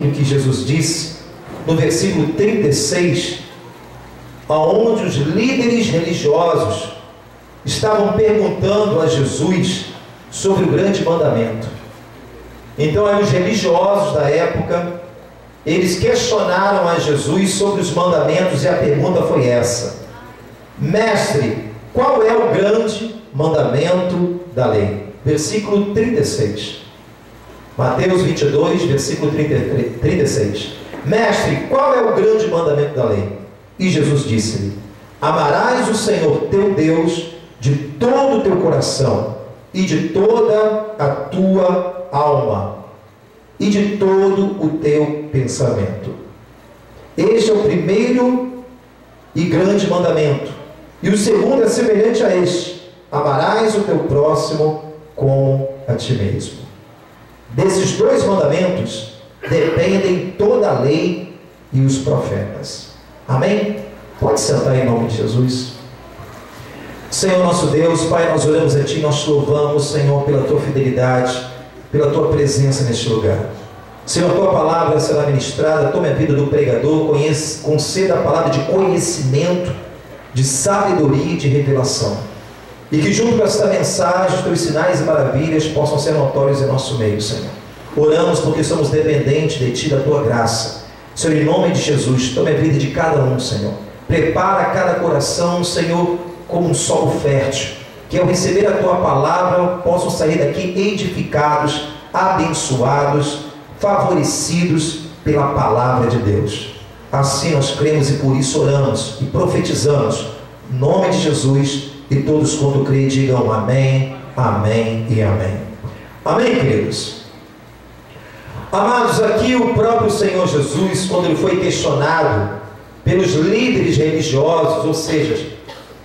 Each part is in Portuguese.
o que Jesus disse no versículo 36, aonde os líderes religiosos estavam perguntando a Jesus sobre o grande mandamento. Então aí os religiosos da época, eles questionaram a Jesus sobre os mandamentos, e a pergunta foi essa: Mestre, qual é o grande mandamento da lei? Versículo 36. Mateus 22, versículo 36. Mestre, qual é o grande mandamento da lei? E Jesus disse-lhe: amarás o Senhor teu Deus de todo o teu coração, e de toda a tua alma, e de todo o teu pensamento. Este é o primeiro e grande mandamento. E o segundo é semelhante a este: amarás o teu próximo como a ti mesmo. Desses dois mandamentos dependem toda a lei e os profetas. Amém? Pode sentar em nome de Jesus. Senhor nosso Deus, Pai, nós oramos a Ti, nós te louvamos, Senhor, pela Tua fidelidade, pela Tua presença neste lugar. Senhor, a Tua palavra será ministrada, tome a vida do pregador, conceda a palavra de conhecimento, de sabedoria e de revelação. E que junto com esta mensagem, os Teus sinais e maravilhas possam ser notórios em nosso meio, Senhor. Oramos porque somos dependentes de Ti, da Tua graça. Senhor, em nome de Jesus, tome a vida de cada um, Senhor. Prepara cada coração, Senhor, como um solo fértil, que ao receber a Tua palavra possam sair daqui edificados, abençoados, favorecidos pela palavra de Deus. Assim nós cremos e por isso oramos e profetizamos, em nome de Jesus, e todos quando creem digam amém, amém e amém. Amém, queridos? Amados, aqui o próprio Senhor Jesus, quando ele foi questionado pelos líderes religiosos, ou seja,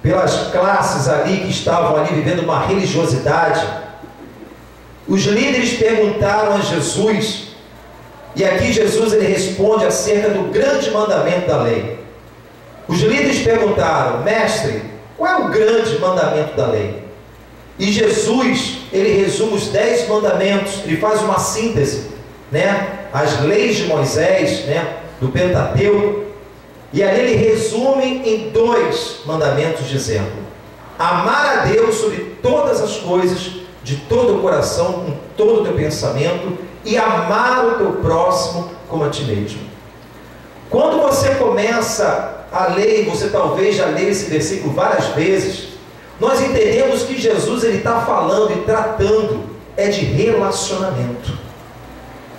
pelas classes ali que estavam ali vivendo uma religiosidade, os líderes perguntaram a Jesus, e aqui Jesus ele responde acerca do grande mandamento da lei. Os líderes perguntaram: mestre, qual é o grande mandamento da lei? E Jesus ele resume os 10 mandamentos, ele faz uma síntese, as leis de Moisés, do Pentateuco, e ali ele resume em 2 mandamentos, dizendo: amar a Deus sobre todas as coisas, de todo o coração, com todo o teu pensamento, e amar o teu próximo como a ti mesmo. Quando você começa a ler, você talvez já leu esse versículo várias vezes, nós entendemos que Jesus ele está falando e tratando de relacionamento.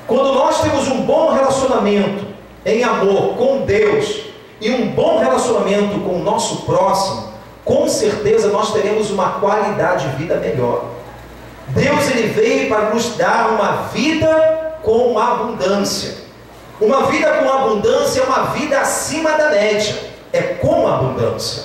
Quando nós temos um bom relacionamento em amor com Deus e um bom relacionamento com o nosso próximo, com certeza nós teremos uma qualidade de vida melhor. Deus ele veio para nos dar uma vida com abundância. Uma vida com abundância é uma vida acima da média, é com abundância.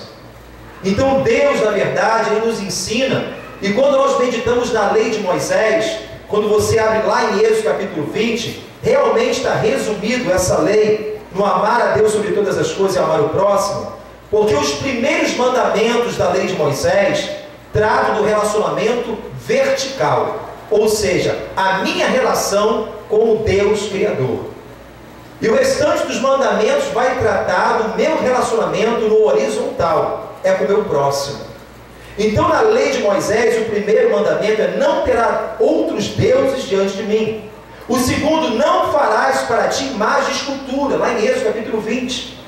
Então Deus, na verdade, ele nos ensina, e quando nós meditamos na lei de Moisés, quando você abre lá em Êxodo capítulo 20, realmente está resumido essa lei no amar a Deus sobre todas as coisas e amar o próximo, porque os primeiros mandamentos da lei de Moisés tratam do relacionamento vertical, ou seja, a minha relação com o Deus Criador. E o restante dos mandamentos vai tratar do meu relacionamento no horizontal, é com o meu próximo. Então na lei de Moisés, o primeiro mandamento é: não terá outros deuses diante de mim. O segundo: não farás para ti imagem de escultura, lá em Êxodo capítulo 20.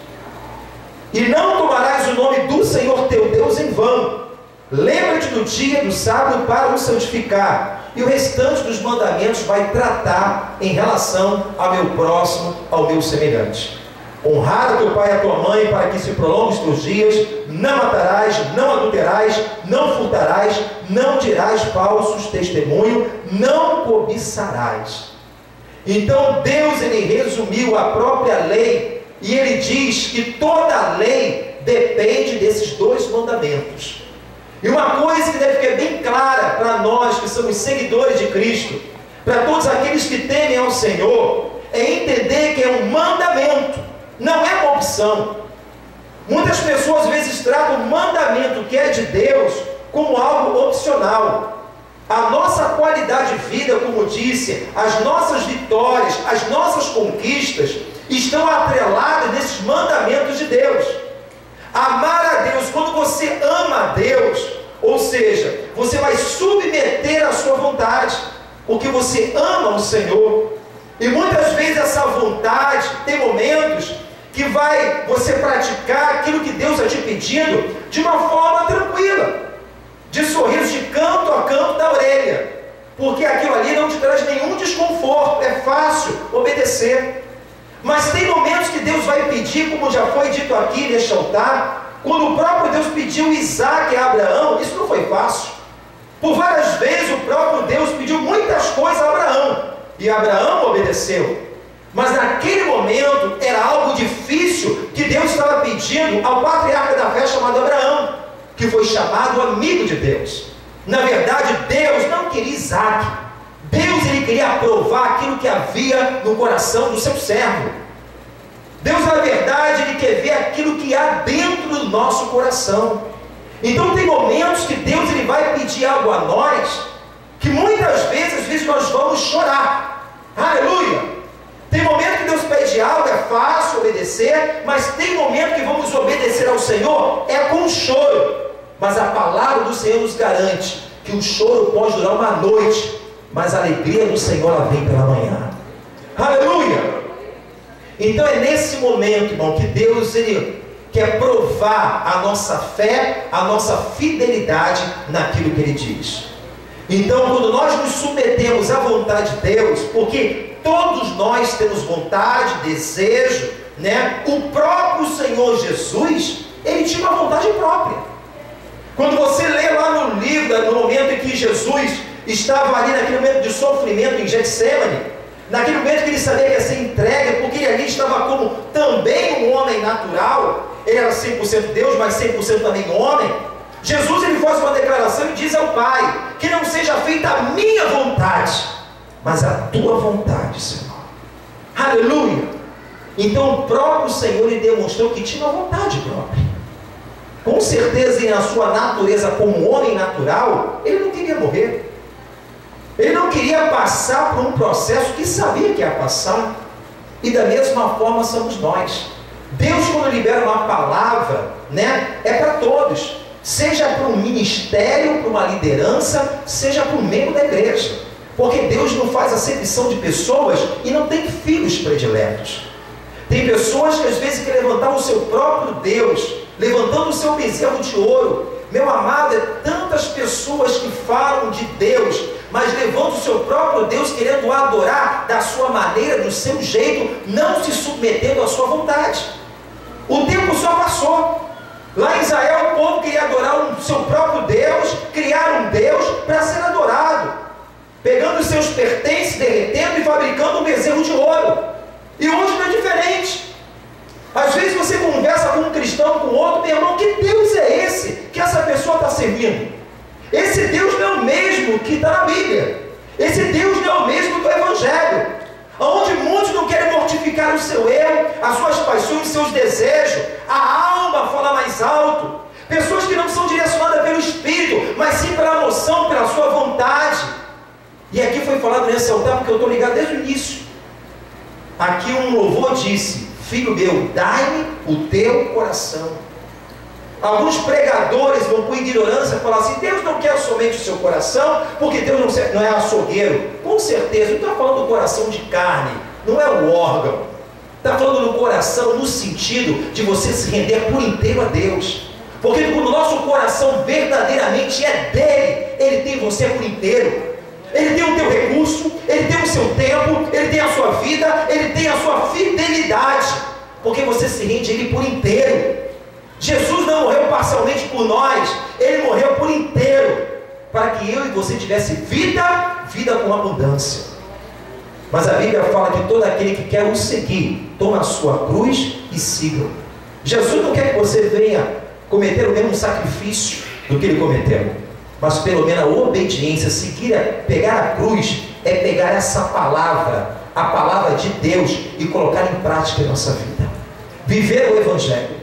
E não tomarás o nome do Senhor teu Deus em vão. Lembra-te do dia do sábado para o santificar. E o restante dos mandamentos vai tratar em relação ao meu próximo, ao meu semelhante. Honrar a teu pai e a tua mãe para que se prolongue os teus dias. Não matarás, não adulterarás, não furtarás, não dirás falsos testemunho, não cobiçarás. Então Deus ele resumiu a própria lei, e ele diz que toda a lei depende desses 2 mandamentos. E uma coisa que deve ficar bem clara para nós que somos seguidores de Cristo, para todos aqueles que temem ao Senhor, é entender que é um mandamento, não é uma opção. Muitas pessoas às vezes tratam o mandamento que é de Deus como algo opcional. A nossa qualidade de vida, como disse, as nossas vitórias, as nossas conquistas seja, você vai submeter a sua vontade, porque você ama o Senhor. E muitas vezes essa vontade, tem momentos que vai você praticar aquilo que Deus está te pedindo de uma forma tranquila, de sorriso de canto a canto da orelha, porque aquilo ali não te traz nenhum desconforto, é fácil obedecer. Mas tem momentos que Deus vai pedir, como já foi dito aqui neste altar, quando o próprio Deus pediu Isaac a Abraão, isso não foi fácil. Por várias vezes o próprio Deus pediu muitas coisas a Abraão, e Abraão obedeceu. Mas naquele momento era algo difícil que Deus estava pedindo ao patriarca da fé chamado Abraão, que foi chamado amigo de Deus. Na verdade, Deus não queria Isaac. Deus ele queria aprovar aquilo que havia no coração do seu servo. Deus, na verdade, ele quer ver aquilo que há dentro do nosso coração. Então tem momentos que Deus ele vai pedir algo a nós, que muitas vezes nós vamos chorar. Aleluia! Tem momento que Deus pede algo, é fácil obedecer, mas tem momento que vamos obedecer ao Senhor, é com choro. Mas a palavra do Senhor nos garante que o choro pode durar uma noite, mas a alegria do Senhor ela vem pela manhã. Aleluia! Então é nesse momento, irmão, que Deus ele quer provar a nossa fé, a nossa fidelidade naquilo que Ele diz. Então, quando nós nos submetemos à vontade de Deus, porque todos nós temos vontade, desejo, né? O próprio Senhor Jesus, Ele tinha uma vontade própria. Quando você lê lá no livro, no momento em que Jesus estava ali naquele momento de sofrimento em Getsemane, naquele momento que ele sabia que ia ser entregue, porque ele ali estava como também um homem natural, ele era 100% Deus, mas 100% também homem. Jesus ele faz uma declaração e diz ao Pai, que não seja feita a minha vontade, mas a tua vontade, Senhor. Aleluia! Então o próprio Senhor ele demonstrou que tinha uma vontade própria. Com certeza, e na sua natureza como homem natural, ele não queria morrer. Ele não queria passar por um processo que sabia que ia passar. E da mesma forma somos nós. Deus, quando libera uma palavra, né, é para todos. Seja para um ministério, para uma liderança, seja para um membro da igreja. Porque Deus não faz acepção de pessoas e não tem filhos prediletos. Tem pessoas que às vezes querem levantar o seu próprio Deus, levantando o seu bezerro de ouro. Meu amado, é tantas pessoas que falam de Deus, mas levantam o seu próprio Deus querendo adorar da sua maneira, do seu jeito, não se submetendo à sua vontade. O tempo só passou. Lá em Israel o povo queria adorar o seu próprio Deus, criar um Deus para ser adorado, pegando os seus pertences, derretendo e fabricando um bezerro de ouro. E hoje não é diferente. Às vezes você conversa com um cristão, com outro, meu irmão, que Deus é esse que essa pessoa está servindo? Esse Deus não é o mesmo que está na Bíblia. Esse Deus não é o mesmo do Evangelho, onde muitos não querem mortificar o seu eu, as suas paixões, os seus desejos. A alma fala mais alto. Pessoas que não são direcionadas pelo Espírito, mas sim pela emoção, pela sua vontade. E aqui foi falado nesse altar, porque eu estou ligado desde o início. Aqui um louvor disse: filho meu, dai-me o teu coração. Alguns pregadores vão com ignorância falar assim: Deus não quer somente o seu coração, porque Deus não é açougueiro. Com certeza, não está falando do coração de carne, não é o órgão. Está falando do coração no sentido de você se render por inteiro a Deus. Porque quando o nosso coração verdadeiramente é dele, ele tem você por inteiro. Ele tem o teu recurso, ele tem o seu tempo, ele tem a sua vida, ele tem a sua fidelidade, porque você se rende a ele por inteiro. Jesus não morreu parcialmente por nós, ele morreu por inteiro, para que eu e você tivesse vida com abundância. Mas a Bíblia fala que todo aquele que quer o seguir, toma a sua cruz e siga. Jesus não quer que você venha cometer o mesmo sacrifício do que ele cometeu, mas pelo menos a obediência, seguir, pegar a cruz, é pegar essa palavra, a palavra de Deus, e colocar em prática em nossa vida. Viver o Evangelho.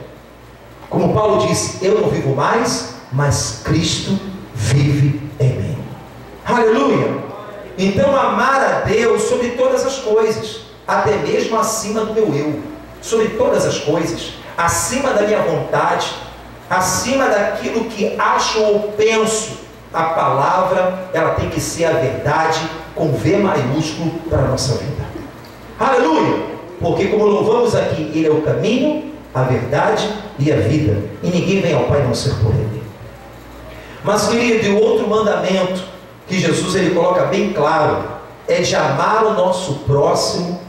Como Paulo disse: eu não vivo mais, mas Cristo vive em mim. Aleluia! Então amar a Deus sobre todas as coisas, até mesmo acima do meu eu, sobre todas as coisas, acima da minha vontade, acima daquilo que acho ou penso. A palavra, ela tem que ser a verdade com V maiúsculo para a nossa vida. Aleluia! Porque como louvamos aqui, Ele é o caminho, a verdade e a vida, e ninguém vem ao Pai não ser por Ele. Mas querido, e o outro mandamento que Jesus ele coloca bem claro é de amar o nosso próximo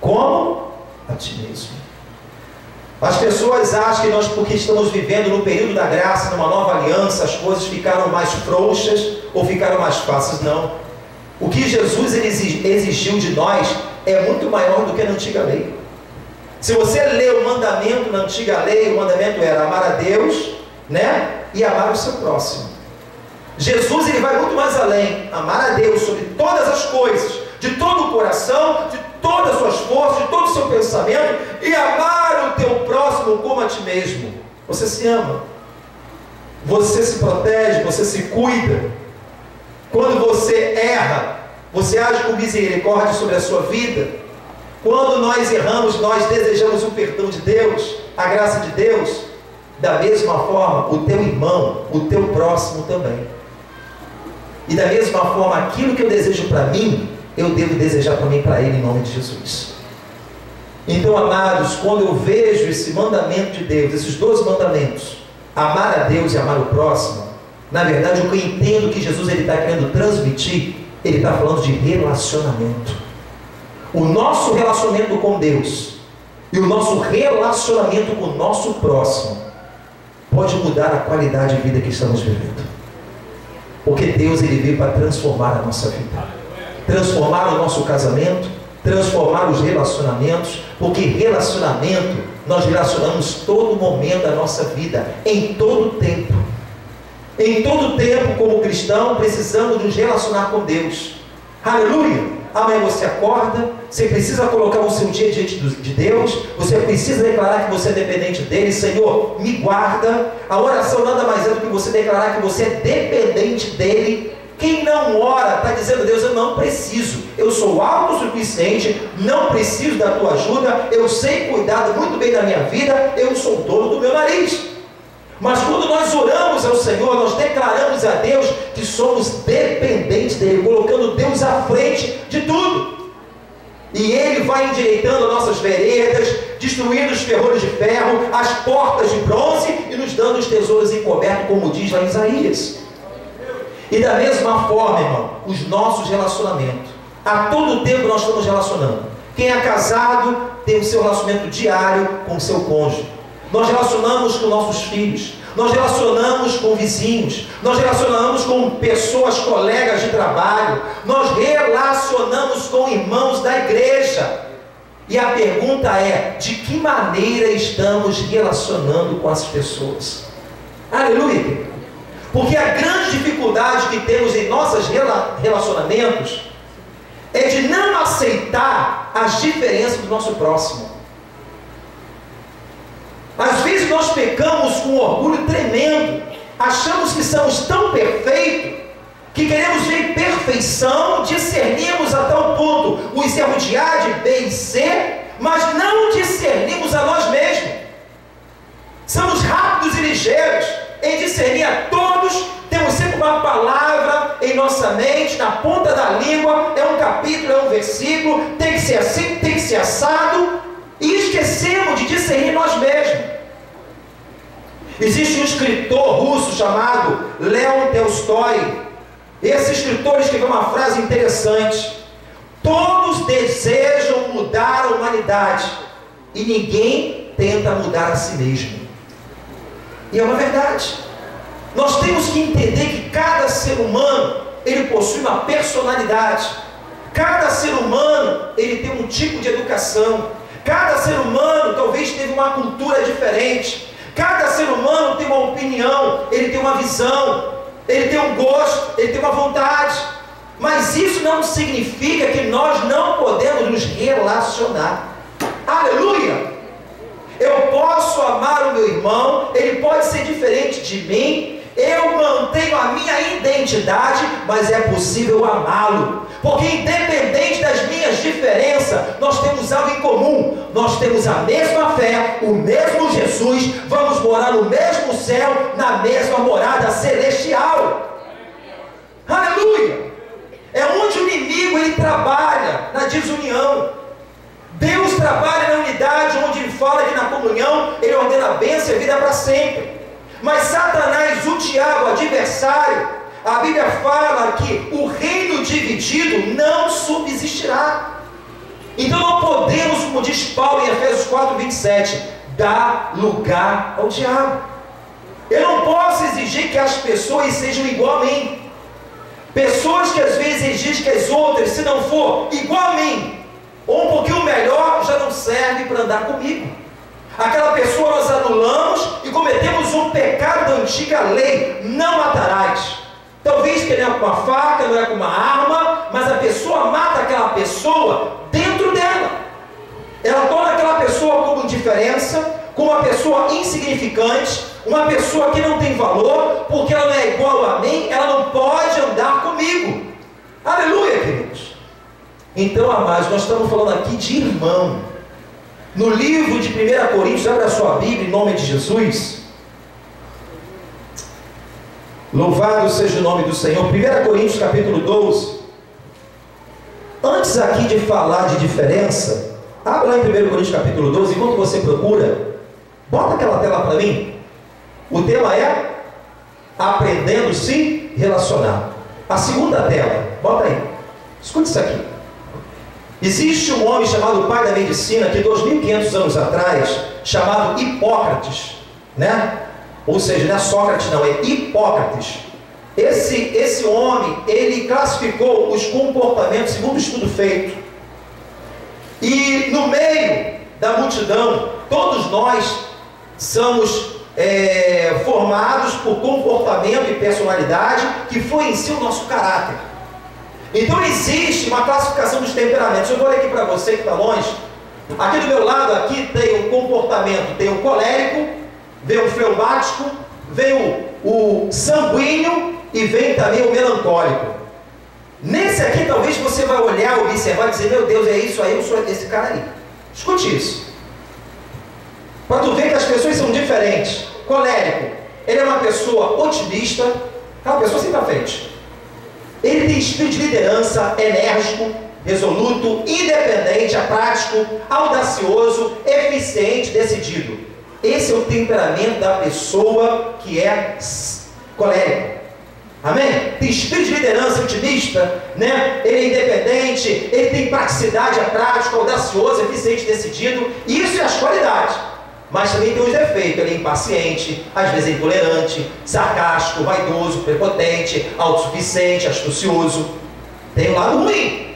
como a ti mesmo. As pessoas acham que nós, porque estamos vivendo no período da graça, numa nova aliança, as coisas ficaram mais frouxas ou ficaram mais fáceis. Não. O que Jesus ele exigiu de nós é muito maior do que na antiga lei. Se você lê o mandamento na antiga lei, o mandamento era amar a Deus, né? E amar o seu próximo. Jesus ele vai muito mais além. Amar a Deus sobre todas as coisas, de todo o coração, de todas as suas forças, de todo o seu pensamento, e amar o teu próximo como a ti mesmo. Você se ama, você se protege, você se cuida. Quando você erra, você age com misericórdia sobre a sua vida. Quando nós erramos, nós desejamos o perdão de Deus, a graça de Deus. Da mesma forma, o teu irmão, o teu próximo também. E da mesma forma, aquilo que eu desejo para mim, eu devo desejar também para ele, em nome de Jesus. Então, amados, quando eu vejo esse mandamento de Deus, esses 12 mandamentos, amar a Deus e amar o próximo, na verdade, o que eu entendo que Jesus está querendo transmitir, ele está falando de relacionamento. O nosso relacionamento com Deus e o nosso relacionamento com o nosso próximo pode mudar a qualidade de vida que estamos vivendo. Porque Deus ele veio para transformar a nossa vida, transformar o nosso casamento, transformar os relacionamentos, porque relacionamento, nós relacionamos todo momento da nossa vida, em todo tempo. Em todo tempo, como cristão, precisamos nos relacionar com Deus. Aleluia! Amanhã você acorda, você precisa colocar o seu dia diante de Deus, você precisa declarar que você é dependente dele. Senhor, me guarda. A oração nada mais é do que você declarar que você é dependente dele. Quem não ora está dizendo: Deus, eu não preciso, eu sou autossuficiente, não preciso da tua ajuda, eu sei cuidar muito bem da minha vida, eu sou dono do meu nariz. Mas quando nós oramos ao Senhor, nós declaramos a Deus que somos dependentes dele, colocando Deus à frente de tudo. E ele vai endireitando nossas veredas, destruindo os ferrolhos de ferro, as portas de bronze e nos dando os tesouros encobertos, como diz lá em Isaías. E da mesma forma, irmão, os nossos relacionamentos. A todo tempo nós estamos relacionando. Quem é casado tem o seu relacionamento diário com o seu cônjuge. Nós relacionamos com nossos filhos, nós relacionamos com vizinhos, nós relacionamos com pessoas, colegas de trabalho, nós relacionamos com irmãos da igreja. E a pergunta é: de que maneira estamos relacionando com as pessoas? Aleluia! Porque a grande dificuldade que temos em nossos relacionamentos é de não aceitar as diferenças do nosso próximo. Às vezes nós pecamos com um orgulho tremendo, achamos que somos tão perfeitos, que queremos ver perfeição, discernimos a tal ponto os erros de A, de B e C, mas não discernimos a nós mesmos. Somos rápidos e ligeiros em discernir a todos, temos sempre uma palavra em nossa mente, na ponta da língua, é um capítulo, é um versículo, tem que ser assim, tem que ser assado, e esquecemos de discernir nós mesmos. Existe um escritor russo chamado Leon Tolstói. Esse escritor escreveu uma frase interessante: todos desejam mudar a humanidade e ninguém tenta mudar a si mesmo. E é uma verdade. Nós temos que entender que cada ser humano ele possui uma personalidade. Cada ser humano ele tem um tipo de educação. Cada ser humano talvez teve uma cultura diferente. Cada ser humano tem uma opinião, ele tem uma visão, ele tem um gosto, ele tem uma vontade. Mas isso não significa que nós não podemos nos relacionar. Aleluia! Eu posso amar o meu irmão, ele pode ser diferente de mim, eu mantenho a minha identidade, mas é possível amá-lo. Porque independente das minhas diferenças, nós temos algo em comum. Nós temos a mesma fé, o mesmo Jesus, vamos morar no mesmo céu, na mesma morada celestial. Aleluia! É onde o inimigo ele trabalha na desunião. Deus trabalha na unidade, onde ele fala que na comunhão ele ordena a bênção e a vida para sempre. Mas Satanás, o diabo, o adversário, a Bíblia fala que o reino dividido não subsistirá. Então não podemos, como diz Paulo em Efésios 4:27, dar lugar ao diabo. Eu não posso exigir que as pessoas sejam igual a mim. Pessoas que às vezes exigem que as outras, se não for igual a mim, ou um pouquinho melhor, já não serve para andar comigo. Aquela pessoa nós anulamos e cometemos um pecado da antiga lei: não matarás. Talvez que não é com uma faca, não é com uma arma, mas a pessoa mata aquela pessoa dentro dela. Ela torna aquela pessoa como indiferença, como uma pessoa insignificante, uma pessoa que não tem valor, porque ela não é igual a mim, ela não pode andar comigo. Aleluia, queridos. Então, amados, nós estamos falando aqui de irmão. No livro de 1 Coríntios, abre a sua Bíblia em nome de Jesus. Louvado seja o nome do Senhor. 1 Coríntios capítulo 12. Antes aqui de falar de diferença, abre lá em 1 Coríntios capítulo 12, enquanto você procura, bota aquela tela para mim. O tema é aprendendo a se relacionar. A segunda tela, bota aí. Escute isso aqui. Existe um homem chamado pai da medicina, que 2.500 anos atrás, chamado Hipócrates, né? Ou seja, não é Sócrates não, é Hipócrates. Esse homem, ele classificou os comportamentos segundo o estudo feito. E no meio da multidão, todos nós somos formados por comportamento e personalidade, que foi em si o nosso caráter. Então existe uma classificação dos temperamentos. Eu vou ler aqui para você que está longe. Aqui do meu lado, aqui tem o comportamento, tem o colérico, vem o fleumático, vem o sanguíneo e vem também o melancólico. Nesse aqui talvez você vai olhar, observar e dizer: meu Deus, é isso aí, eu sou esse cara aí. Escute isso, para tu ver que as pessoas são diferentes. Colérico, ele é uma pessoa otimista, é uma pessoa sempre à frente. Ele tem espírito de liderança, enérgico, resoluto, independente, aprático, audacioso, eficiente, decidido. Esse é o temperamento da pessoa que é colérico. Amém? Tem espírito de liderança, otimista, né? Ele é independente, ele tem praticidade, é prático, audacioso, eficiente, decidido. Isso é as qualidades. Mas também tem os defeitos. Ele é impaciente, às vezes é intolerante, sarcástico, vaidoso, prepotente, autossuficiente, astucioso. Tem um lado ruim.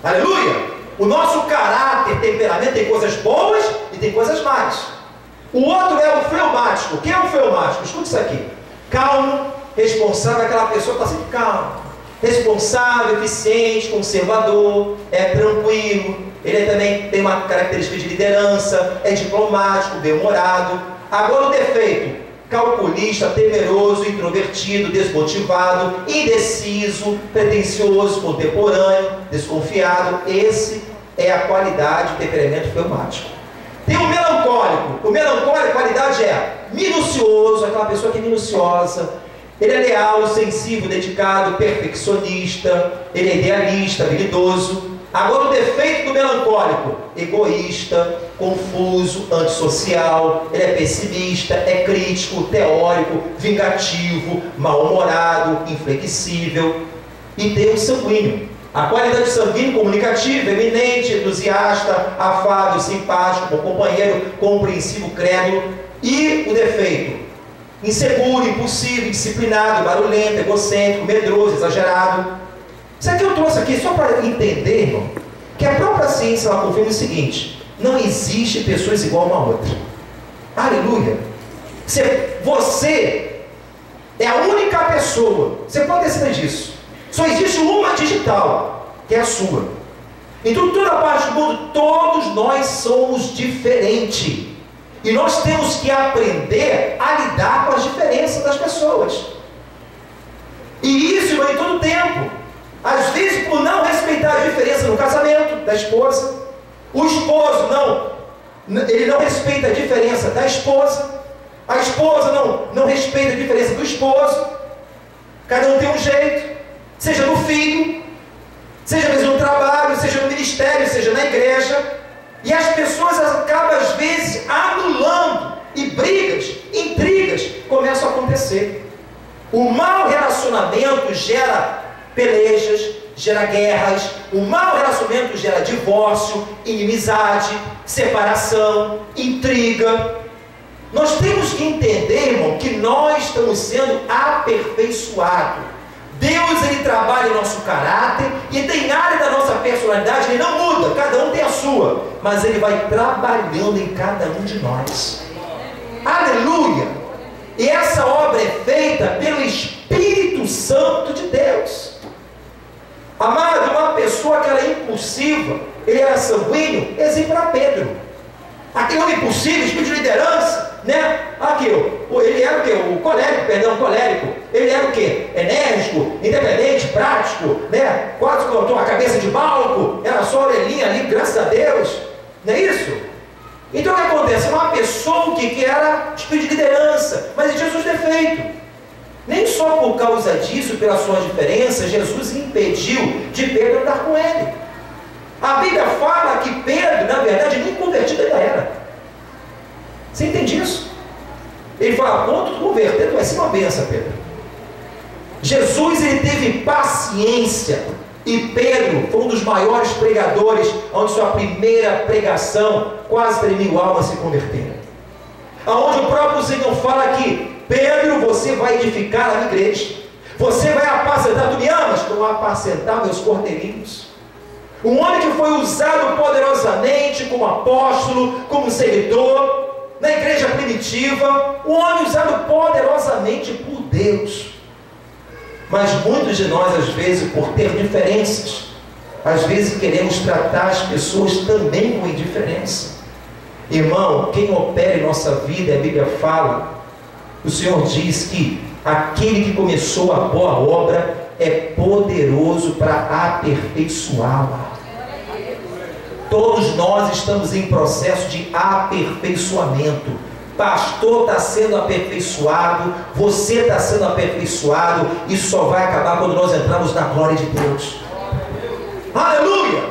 Aleluia! O nosso caráter, temperamento, tem coisas boas e tem coisas más. O outro é o fleumático. Quem é o fleumático? Escuta isso aqui. Calmo, responsável, aquela pessoa que está sempre calma. Responsável, eficiente, conservador, é tranquilo. Ele também tem uma característica de liderança, é diplomático, bem-humorado. Agora o defeito: calculista, temeroso, introvertido, desmotivado, indeciso, pretensioso, contemporâneo, desconfiado. Esse é a qualidade do temperamento fleumático. Tem o melancólico. O melancólico, a qualidade é minucioso, aquela pessoa que é minuciosa. Ele é leal, sensível, dedicado, perfeccionista. Ele é idealista, habilidoso. Agora o defeito do melancólico: egoísta, confuso, antissocial. Ele é pessimista, é crítico, teórico, vingativo, mal-humorado, inflexível. E tem o sanguíneo. A qualidade sanguínea: comunicativa, eminente, entusiasta, afável, simpático, bom companheiro, compreensivo, crédulo. E o defeito: inseguro, impulsivo, indisciplinado, barulhento, egocêntrico, medroso, exagerado. Isso aqui eu trouxe aqui só para entender, irmão, que a própria ciência ela confirma o seguinte: não existe pessoas igual uma a outra. Aleluia! Você é a única pessoa, você pode ter certeza disso. Só existe uma digital, que é a sua. Então, toda parte do mundo, todos nós somos diferentes. E nós temos que aprender a lidar com as diferenças das pessoas. E isso em todo tempo. Às vezes, por não respeitar a diferença no casamento da esposa, o esposo não ele não respeita a diferença da esposa, a esposa não respeita a diferença do esposo, cada um tem um jeito, seja no filho, seja mesmo no trabalho, seja no ministério, seja na igreja, e as pessoas acabam às vezes anulando, e brigas, intrigas começam a acontecer. O mau relacionamento gera pelejas, gera guerras, o mau relacionamento gera divórcio, inimizade, separação, intriga. Nós temos que entender, irmão, que nós estamos sendo aperfeiçoados. Deus, ele trabalha em nosso caráter, e tem área da nossa personalidade, ele não muda, cada um tem a sua, mas ele vai trabalhando em cada um de nós. Aleluia! E essa obra é feita pelo Espírito Santo de Deus. Amado, uma pessoa que ela é impulsiva, ele era sanguíneo, exemplo para Pedro. Aquele homem impulsivo, espírito de liderança, né? Aqui, ele era o quê? O colérico. Ele era o quê? Enérgico, independente, prático, né? Quase cortou a cabeça de balco, era só a orelhinha ali, graças a Deus. Não é isso? Então o que acontece? Uma pessoa que era espírito de liderança, mas tinha seus defeitos. Nem só por causa disso, pelas suas diferenças, Jesus impediu de Pedro andar com ele. A Bíblia fala que Pedro, na verdade, nem convertido ainda era. Você entende isso? Ele fala, quando tu converter, tu vai ser uma benção, Pedro. Jesus, ele teve paciência. E Pedro foi um dos maiores pregadores, onde sua primeira pregação, quase 3.000 almas se converteram. Aonde o próprio Senhor fala que, Pedro, você vai edificar a minha igreja. Você vai apacentar, tu me amas? Eu vou apacentar meus cordeirinhos. Um homem que foi usado poderosamente como apóstolo, como seguidor, na igreja primitiva, um homem usado poderosamente por Deus. Mas muitos de nós, às vezes, por ter diferenças, às vezes queremos tratar as pessoas também com indiferença. Irmão, quem opera em nossa vida, a Bíblia fala, o Senhor diz que aquele que começou a boa obra é poderoso para aperfeiçoá-la. Todos nós estamos em processo de aperfeiçoamento. Pastor está sendo aperfeiçoado, você está sendo aperfeiçoado, isso só vai acabar quando nós entrarmos na glória de Deus. Aleluia!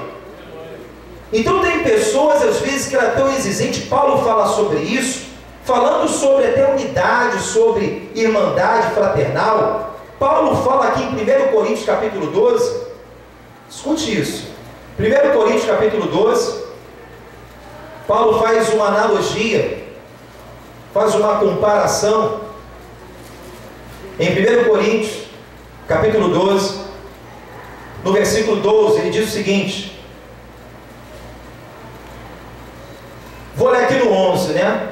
Então tem pessoas às vezes que eram tão exigentes. Paulo fala sobre isso, falando sobre até unidade, sobre irmandade fraternal. Paulo fala aqui em 1 Coríntios capítulo 12, escute isso, 1 Coríntios capítulo 12, Paulo faz uma analogia, faz uma comparação, em 1 Coríntios capítulo 12, no versículo 12, ele diz o seguinte, vou ler aqui no 11, né?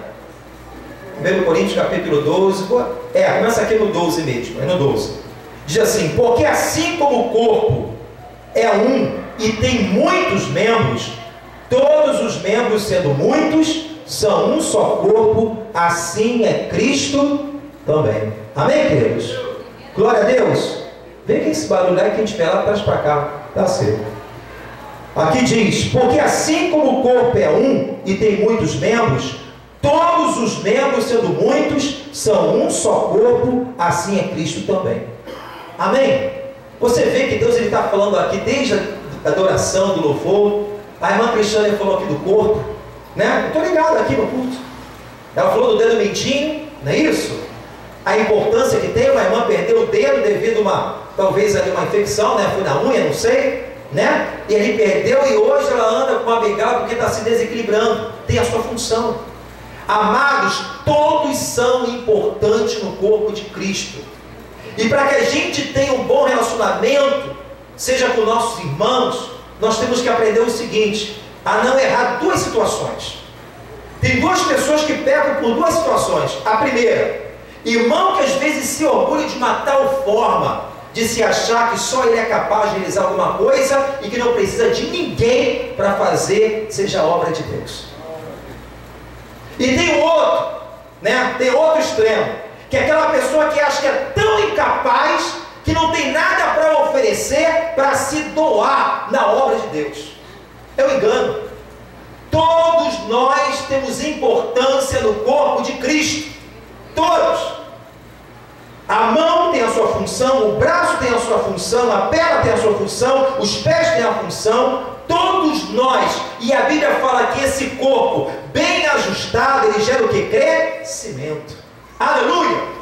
1 Coríntios capítulo 12, começa aqui no 12 mesmo, é no 12. Diz assim, porque assim como o corpo é um e tem muitos membros, todos os membros sendo muitos, são um só corpo, assim é Cristo também. Amém, queridos? Glória a Deus. Vem que esse barulho aí, quem estiver lá, traz para cá, tá certo. Aqui diz, porque assim como o corpo é um e tem muitos membros, todos os membros sendo muitos, são um só corpo, assim é Cristo também. Amém? Você vê que Deus está falando aqui, desde a adoração, do louvor, a irmã Cristiane falou aqui do corpo, né? Eu estou ligado aqui no culto. Ela falou do dedo mindinho, não é isso? A importância que tem, uma irmã perdeu o dedo devido a talvez ali uma infecção, né? Foi na unha, não sei, né? E ele perdeu e hoje ela anda com uma bengala porque está se desequilibrando, tem a sua função. Amados, todos são importantes no corpo de Cristo. E para que a gente tenha um bom relacionamento, seja com nossos irmãos, nós temos que aprender o seguinte, a não errar duas situações. Tem duas pessoas que pecam por duas situações. A primeira, irmão que às vezes se orgulha de uma tal forma, de se achar que só ele é capaz de realizar alguma coisa e que não precisa de ninguém para fazer, seja a obra de Deus. E tem outro, né? Tem outro extremo, que é aquela pessoa que acha que é tão incapaz que não tem nada para oferecer para se doar na obra de Deus. É um engano. Todos nós temos importância no corpo de Cristo. Todos. A mão tem a sua função, o braço tem a sua função, a perna tem a sua função, os pés têm a função, todos nós. E a Bíblia fala que esse corpo bem ajustado, ele gera o que? Crescimento. Aleluia!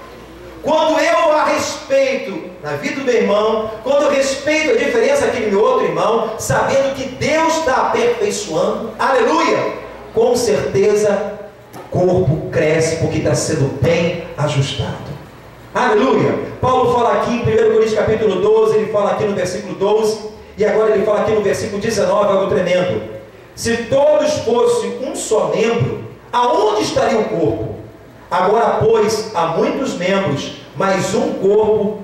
Quando eu a respeito na vida do meu irmão, quando eu respeito a diferença daquele meu outro irmão, sabendo que Deus está aperfeiçoando, aleluia, com certeza o corpo cresce porque está sendo bem ajustado. Aleluia! Paulo fala aqui em 1 Coríntios capítulo 12, ele fala aqui no versículo 12, e agora ele fala aqui no versículo 19, algo tremendo. Se todos fossem um só membro, aonde estaria o corpo? Agora, pois, há muitos membros, mas um corpo,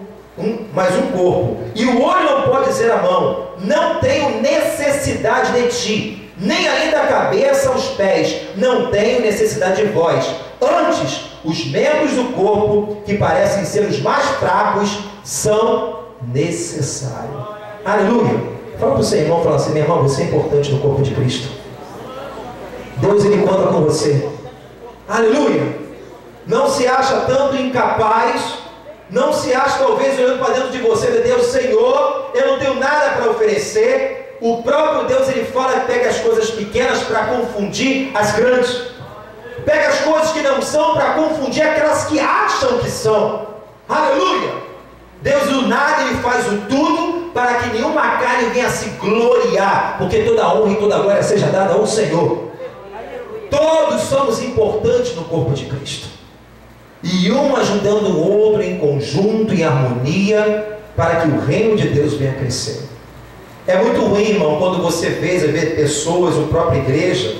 e o olho não pode dizer à mão, não tenho necessidade de ti, nem ainda a cabeça aos pés, não tenho necessidade de vós. Antes, os membros do corpo, que parecem ser os mais fracos, são necessários. Aleluia! Fala para o seu irmão, fala assim: meu irmão, você é importante no corpo de Cristo. Deus, ele conta com você. Aleluia! Não se acha tanto incapaz, não se acha talvez olhando para dentro de você, meu Deus, Senhor, eu não tenho nada para oferecer. O próprio Deus, ele fala que pega as coisas pequenas para confundir as grandes, pega as coisas que não são para confundir aquelas que acham que são. Aleluia! Deus do nada, ele faz o tudo para que nenhuma carne venha se gloriar, porque toda a honra e toda a glória seja dada ao Senhor. Todos somos importantes no corpo de Cristo, e um ajudando o outro em conjunto, em harmonia, para que o reino de Deus venha crescer. É muito ruim, irmão, quando você vê pessoas, a própria igreja,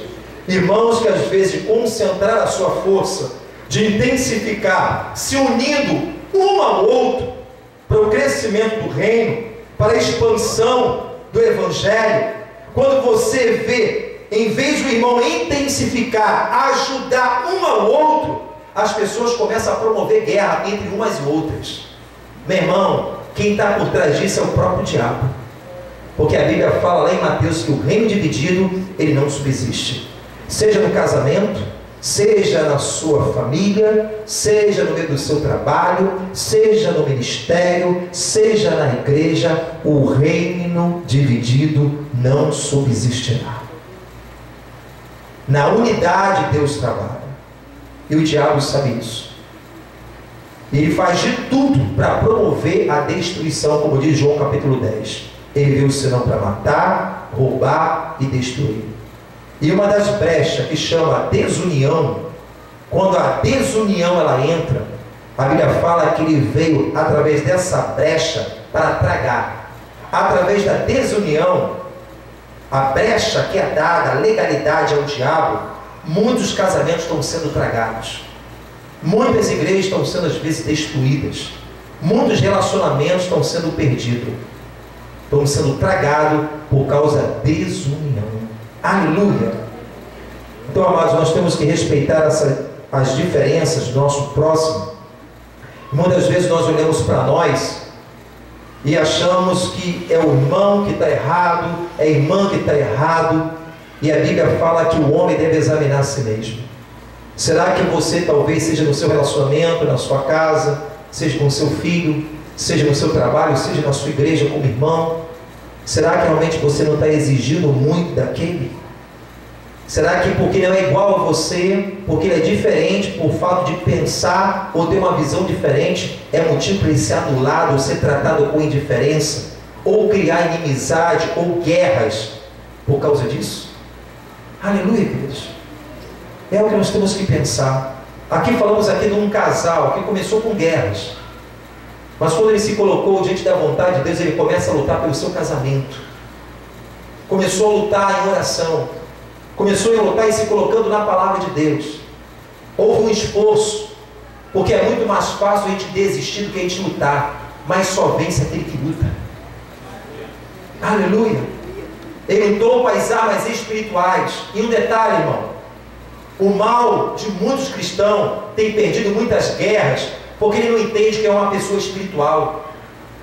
irmãos que às vezes de concentrar a sua força, de intensificar, se unindo um ao outro, para o crescimento do reino, para a expansão do evangelho. Quando você vê, em vez do irmão intensificar, ajudar um ao outro, as pessoas começam a promover guerra entre umas e outras. Meu irmão, quem está por trás disso é o próprio diabo, porque a Bíblia fala lá em Mateus que o reino dividido, ele não subsiste, seja no casamento, seja na sua família, seja no meio do seu trabalho, seja no ministério, seja na igreja, o reino dividido não subsistirá. Na unidade Deus trabalha, e o diabo sabe isso. Ele faz de tudo para promover a destruição, como diz João capítulo 10. Ele veio senão para matar, roubar e destruir. E uma das brechas que chama desunião, quando a desunião ela entra, a Bíblia fala que ele veio através dessa brecha para tragar. Através da desunião, a brecha que é dada, a legalidade ao diabo, muitos casamentos estão sendo tragados, muitas igrejas estão sendo às vezes destruídas, muitos relacionamentos estão sendo perdidos, estão sendo tragados por causa da desunião. Aleluia! Então, amados, nós temos que respeitar as diferenças do nosso próximo. Muitas vezes nós olhamos para nós e achamos que é o irmão que está errado, é a irmã que está errado, e a Bíblia fala que o homem deve examinar a si mesmo. Será que você talvez seja no seu relacionamento, na sua casa, seja com o seu filho, seja no seu trabalho, seja na sua igreja como irmão? Será que realmente você não está exigindo muito daquele? Será que porque ele não é igual a você, porque ele é diferente, por fato de pensar ou ter uma visão diferente, é motivo para ele ser anulado ou ser tratado com indiferença, ou criar inimizade ou guerras por causa disso? Aleluia, queridos. É o que nós temos que pensar. Aqui falamos aqui de um casal que começou com guerras, mas quando ele se colocou diante da vontade de Deus, ele começa a lutar pelo seu casamento, começou a lutar em oração, começou a lutar e se colocando na palavra de Deus. Houve um esforço, porque é muito mais fácil a gente desistir do que a gente lutar, mas só vence aquele que luta. Aleluia. Ele lutou com as armas espirituais. E um detalhe, irmão, o mal de muitos cristãos tem perdido muitas guerras, porque ele não entende que é uma pessoa espiritual.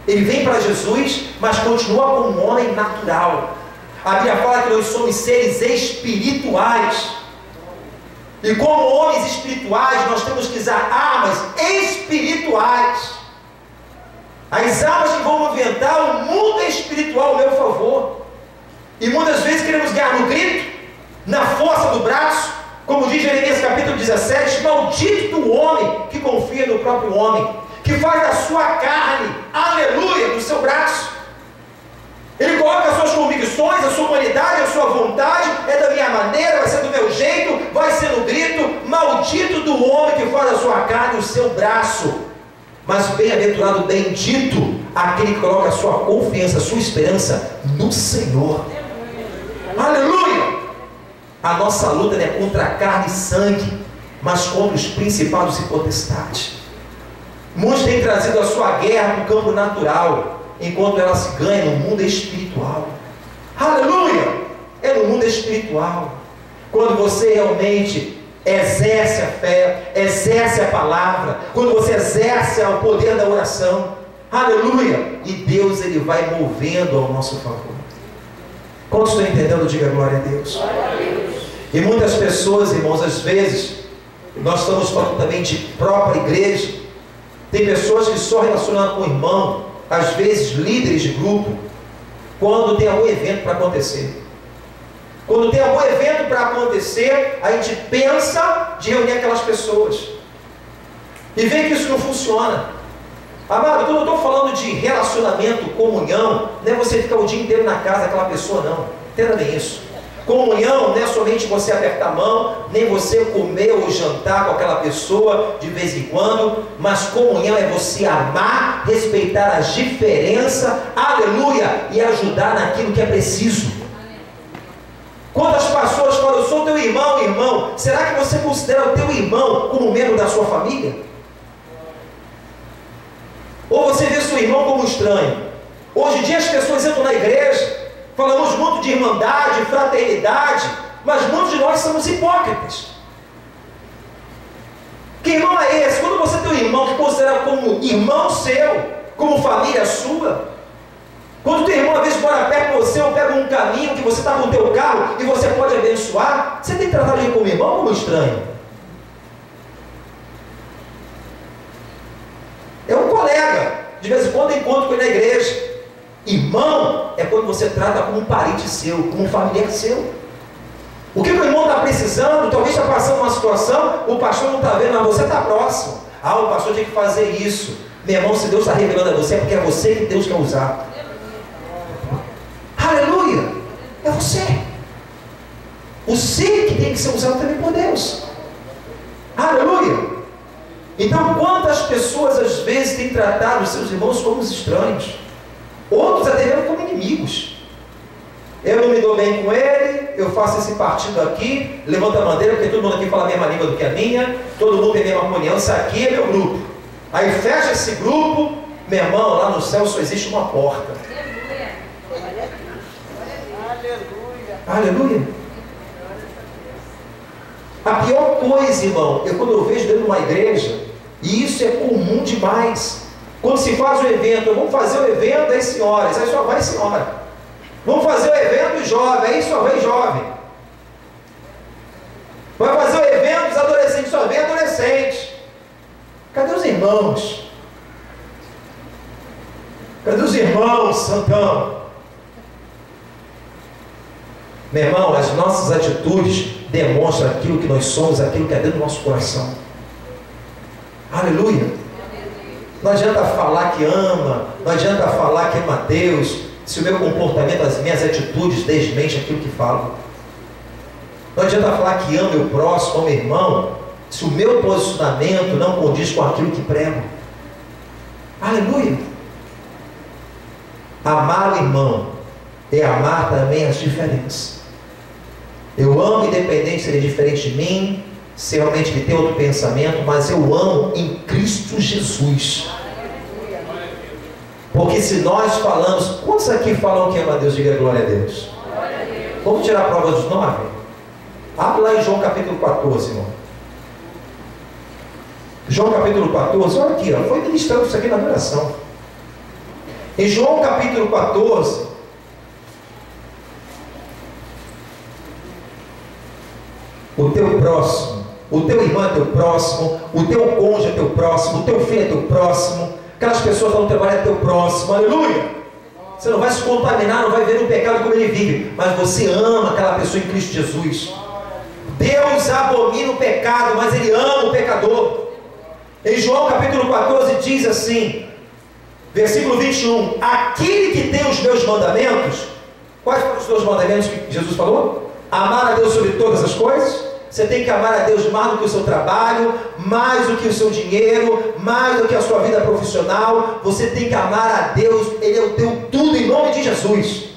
Ele vem para Jesus, mas continua como um homem natural. A Bíblia fala que nós somos seres espirituais. E como homens espirituais, nós temos que usar armas espirituais. As armas que vão movimentar o mundo espiritual ao meu favor. E muitas vezes queremos ganhar no grito, na força do braço, como diz Jeremias capítulo 17, maldito do homem que confia no próprio homem, que faz da sua carne, aleluia, do seu braço. Ele coloca as suas convicções, a sua humanidade, a sua vontade, é da minha maneira, vai ser do meu jeito, vai ser no grito. Maldito do homem que faz da sua carne o seu braço. Mas bem-aventurado, bendito, aquele que coloca a sua confiança, a sua esperança no Senhor. Aleluia! A nossa luta não é contra a carne e sangue, mas contra os principados e potestades. Muitos têm trazido a sua guerra para o campo natural, enquanto ela se ganha no mundo espiritual. Aleluia! É no mundo espiritual. Quando você realmente exerce a fé, exerce a palavra, quando você exerce o poder da oração, aleluia! E Deus, Ele vai movendo ao nosso favor. Quantos estão entendendo? Diga glória a Deus. Glória a Deus. E muitas pessoas, irmãos, às vezes, nós estamos falando também de própria igreja, tem pessoas que só relacionam com o irmão, às vezes líderes de grupo, quando tem algum evento para acontecer. Quando tem algum evento para acontecer, a gente pensa de reunir aquelas pessoas e vê que isso não funciona. Amado, quando eu estou falando de relacionamento, comunhão, não é você ficar o dia inteiro na casa daquela pessoa, não. Entenda bem isso. Comunhão não é somente você apertar a mão, nem você comer ou jantar com aquela pessoa de vez em quando, mas comunhão é você amar, respeitar as diferenças, aleluia, e ajudar naquilo que é preciso. Quantas pessoas falam, eu sou teu irmão, será que você considera o teu irmão como membro da sua família? Ou você vê seu irmão como estranho? Hoje em dia as pessoas entram na igreja, falamos muito de irmandade, fraternidade, mas muitos de nós somos hipócritas. Que irmão é esse? Quando você tem um irmão que considera como irmão seu, como família sua, quando teu irmão às vezes mora perto de você, ou pega um caminho que você está com o teu carro e você pode abençoar, você tem que tratar ele como irmão ou como estranho? É um colega, de vez em quando eu encontro com ele na igreja. Irmão é quando você trata como um parente seu, como um familiar seu. O que o irmão está precisando, talvez está passando uma situação, o pastor não está vendo, mas você está próximo. Ah, o pastor tem que fazer isso. Meu irmão, se Deus está revelando a você, é porque é você que Deus quer usar. Aleluia! É você. Você que tem que ser usado também por Deus. Aleluia! Então, quantas pessoas às vezes têm tratado os seus irmãos como os estranhos? Outros até mesmo como inimigos. Eu não me dou bem com ele, eu faço esse partido aqui, levanta a bandeira, porque todo mundo aqui fala a mesma língua do que a minha, todo mundo tem a mesma comunhão, isso aqui é meu grupo. Aí fecha esse grupo, meu irmão, lá no céu só existe uma porta. Aleluia. A pior coisa, irmão, é quando eu vejo dentro de uma igreja, e isso é comum demais. Quando se faz o evento, vamos fazer o evento das senhoras, aí só vai senhora. Vamos fazer o evento jovem, aí só vai jovem. Vai fazer o evento dos adolescentes, só vem adolescente. Cadê os irmãos? Cadê os irmãos, Santão? Meu irmão, as nossas atitudes demonstram aquilo que nós somos, aquilo que é dentro do nosso coração. Aleluia. Não adianta falar que ama, não adianta falar que ama Deus, se o meu comportamento, as minhas atitudes desmentem aquilo que falo. Não adianta falar que amo o próximo, amo o irmão, se o meu posicionamento não condiz com aquilo que prego. Aleluia. Amar o irmão é amar também as diferenças. Eu amo independente se ele é diferente de mim, se realmente ele tem outro pensamento, mas eu amo em Cristo Jesus. Porque se nós falamos, quantos aqui falam que ama a Deus? Diga glória a Deus. Vamos tirar a prova dos 9? Abre lá em João capítulo 14, irmão. João capítulo 14, olha aqui, ó, foi ministrando isso aqui na adoração. Em João capítulo 14, O teu próximo, o teu irmão é teu próximo, o teu cônjuge é teu próximo, o teu filho é teu próximo, aquelas pessoas que estão no trabalho é teu próximo, aleluia! Você não vai se contaminar, não vai ver o pecado como ele vive, mas você ama aquela pessoa em Cristo Jesus. Deus abomina o pecado, mas Ele ama o pecador. Em João capítulo 14 diz assim, versículo 21, aquele que tem os meus mandamentos, quais foram os meus mandamentos que Jesus falou? Amar a Deus sobre todas as coisas. Você tem que amar a Deus mais do que o seu trabalho, mais do que o seu dinheiro, mais do que a sua vida profissional. Você tem que amar a Deus, Ele é o teu tudo, em nome de Jesus.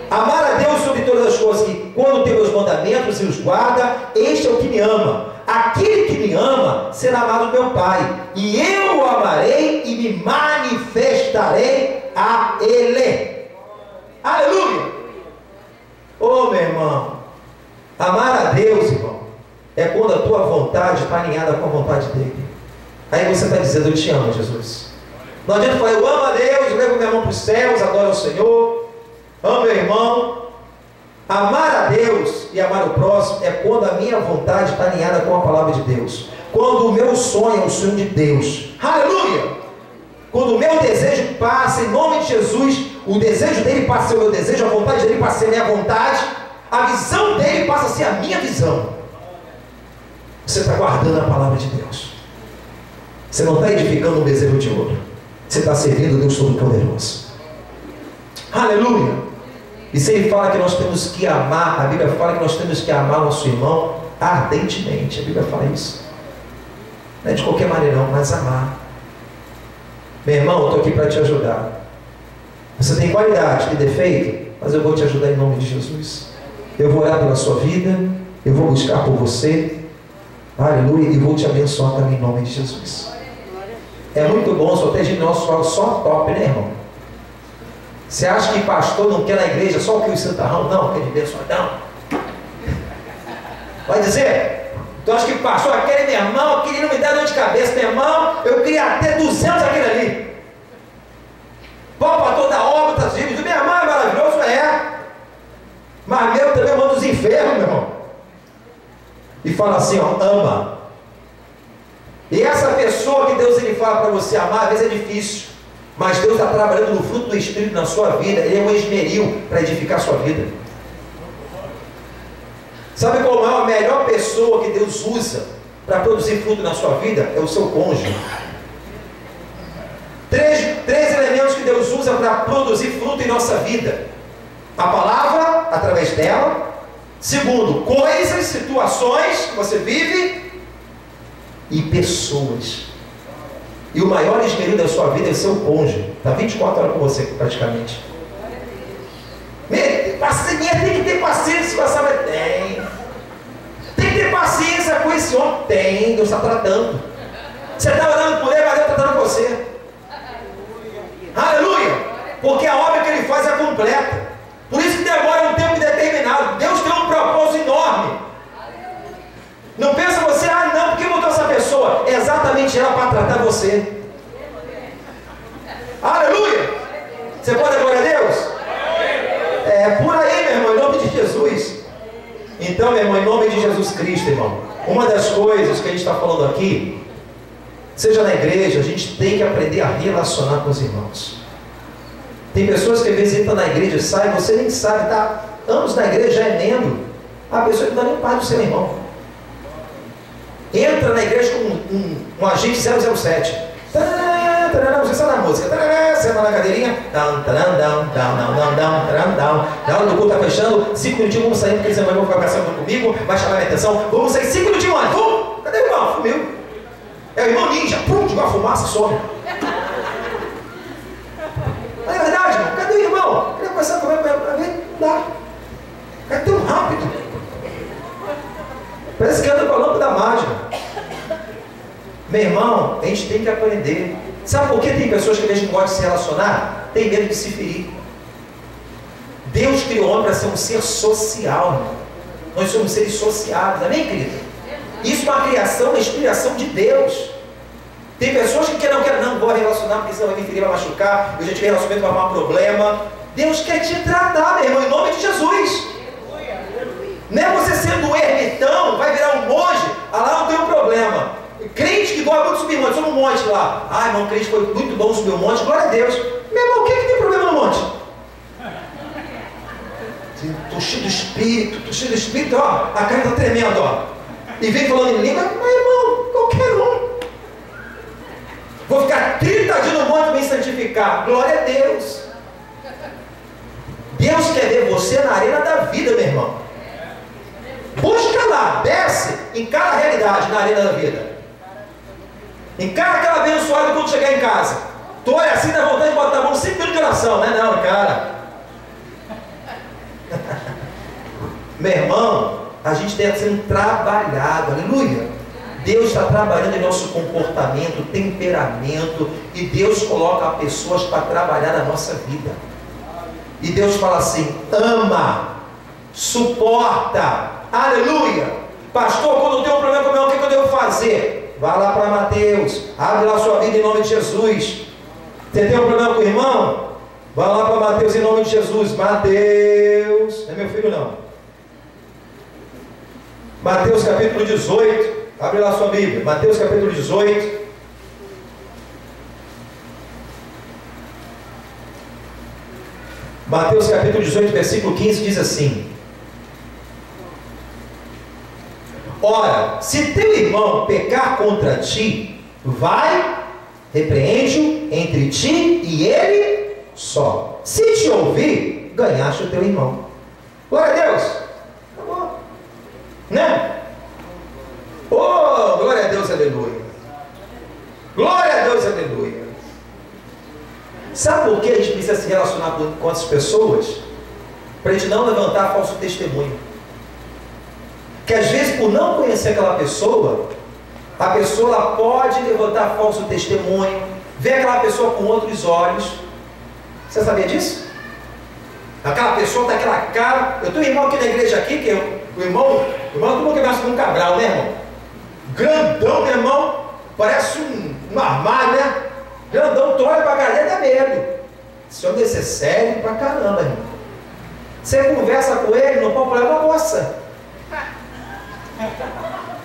Amar a Deus sobre todas as coisas, que quando tem meus mandamentos e os guarda, este é o que me ama. Aquele que me ama será amado do meu Pai, e eu o amarei e me manifestarei a Ele. Aleluia! Oh, meu irmão, amar a Deus, irmão, é quando a tua vontade está alinhada com a vontade dEle. Aí você está dizendo, eu te amo, Jesus. Não adianta falar, eu amo a Deus, levo minha mão para os céus, adoro ao Senhor, amo meu irmão. Amar a Deus e amar o próximo é quando a minha vontade está alinhada com a palavra de Deus. Quando o meu sonho é o sonho de Deus. Aleluia! Quando o meu desejo passa, em nome de Jesus, o desejo dele passa a ser o meu desejo, a vontade dele passa a ser a minha vontade, a visão dele passa a ser a minha visão. Você está guardando a palavra de Deus. Você não está edificando um bezerro de ouro. Você está servindo o Deus Todo-Poderoso. Aleluia! E se ele fala que nós temos que amar, a Bíblia fala que nós temos que amar nosso irmão ardentemente. A Bíblia fala isso. Não é de qualquer maneira não, mas amar. Meu irmão, eu estou aqui para te ajudar. Você tem qualidade, tem defeito, mas eu vou te ajudar em nome de Jesus. Eu vou orar pela sua vida, eu vou buscar por você, aleluia, e vou te abençoar também em nome de Jesus. É muito bom, só ter gente nosso fala só top, né, irmão? Você acha que pastor não quer na igreja só o que o santarrão? Não, quer de abençoadão. Vai dizer? Tu acha que pastor, aquele meu irmão, aquele não me dá dor de cabeça, meu irmão, eu queria até 200 aquele ali. Pau para toda obra, tá dizendo, meu irmão é maravilhoso, é. Mas meu também manda os infernos, meu irmão. E fala assim, ó, ama. E essa pessoa que Deus ele fala para você amar, às vezes é difícil. Mas Deus está trabalhando no fruto do Espírito na sua vida. Ele é um esmeril para edificar a sua vida. Sabe qual é a melhor pessoa que Deus usa para produzir fruto na sua vida? É o seu cônjuge. Três elementos que Deus usa para produzir fruto em nossa vida: a palavra, através dela. Segundo, coisas, situações que você vive. E pessoas. E o maior esmeril da sua vida é o seu cônjuge. Está 24 horas com você praticamente. Tem que ter paciência com essa mulher. Tem que ter paciência com esse homem. Tem, Deus está tratando. Você está orando por ele, mas Deus está tratando você. Aleluia! Porque a obra que ele faz é completa. Por isso que demora um tempo determinado. Deus tem um propósito enorme. Não pensa você, não, porque botou essa pessoa? É exatamente ela para tratar você. Aleluia! Você pode dar glória a Deus? É por aí, meu irmão, em nome de Jesus. Então, meu irmão, em nome de Jesus Cristo, irmão, uma das coisas que a gente está falando aqui, seja na igreja, a gente tem que aprender a relacionar com os irmãos. Tem pessoas que às vezes entram na igreja, saem, você nem sabe, está anos na igreja, já é membro. A pessoa que não dá nem parte do seu irmão. Entra na igreja com um agente 007. Você sabe a música. Senta na cadeirinha. Na hora do culto está fechando. 5 minutinhos, vamos sair, porque eles vão ficar conversando comigo. Vai chamar a minha atenção. Vamos sair 5 minutinhos antes. Cadê o irmão? Fumiu. É o irmão ninja. Pum, de uma fumaça, some. Não é verdade, irmão? Cadê o irmão? Queria conversar com ele para ver? Não dá. É tão rápido. Parece que anda com a lâmpada mágica. Meu irmão, a gente tem que aprender. Sabe por que tem pessoas que às vezes não gostam de se relacionar? Tem medo de se ferir. Deus criou o homem para ser um ser social, irmão. Nós somos seres sociáveis, amém, querido? Isso é uma criação, uma inspiração de Deus. Tem pessoas que não vou relacionar, porque senão vai me ferir, vai machucar, eu já tive relacionamento, vai arrumar problema. Deus quer te tratar, meu irmão, em nome de Jesus. Não é você sendo um ermitão, vai virar um monge, lá não tem um problema. Crente que gosta muito de subir monte, sobe um monte lá. Ah, irmão, crente foi muito bom subir um monte, glória a Deus. Meu irmão, o que tem problema no monte? Estou cheio do Espírito, ó, a cara está tremendo, ó. E vem falando em língua, mas irmão, qualquer um. Vou ficar 30 dias no monte para me santificar. Glória a Deus. Deus quer ver você na arena da vida, meu irmão. Busca lá, desce, encara a realidade na arena da vida. Encara aquela abençoada quando chegar em casa. Tu olha assim, dá vontade de botar a mão 5 minutos de oração, né? Não, cara. Meu irmão, a gente está sendo trabalhado, aleluia. Deus está trabalhando em nosso comportamento, temperamento, e Deus coloca pessoas para trabalhar na nossa vida. E Deus fala assim: ama, suporta, aleluia. Pastor, quando eu tenho um problema com o meu irmão, o que eu devo fazer? Vá lá para Mateus, abre lá sua vida em nome de Jesus. Você tem um problema com o irmão? Vá lá para Mateus em nome de Jesus. Mateus, não é meu filho não. Mateus capítulo 18, abre lá sua Bíblia, Mateus capítulo 18. Mateus capítulo 18, versículo 15 diz assim: ora, se teu irmão pecar contra ti, vai, repreende-o entre ti e ele só. Se te ouvir, ganhaste o teu irmão. Glória a Deus. Acabou. Né? Oh, glória a Deus, aleluia. Glória a Deus, aleluia. Sabe por que a gente precisa se relacionar com essas pessoas? Para a gente não levantar falso testemunho. Que às vezes, por não conhecer aquela pessoa, a pessoa ela pode levantar falso testemunho, ver aquela pessoa com outros olhos. Você sabia disso? Aquela pessoa daquela cara. Eu tenho um irmão aqui na igreja aqui, que o irmão todo mundo que nasce com um Cabral, né, irmão? Grandão, meu irmão, parece um armário, né? Grandão, tu olha pra galera, dá medo. Esse homem deve ser sério pra caramba, irmão. Você conversa com ele, não pode falar, uma moça.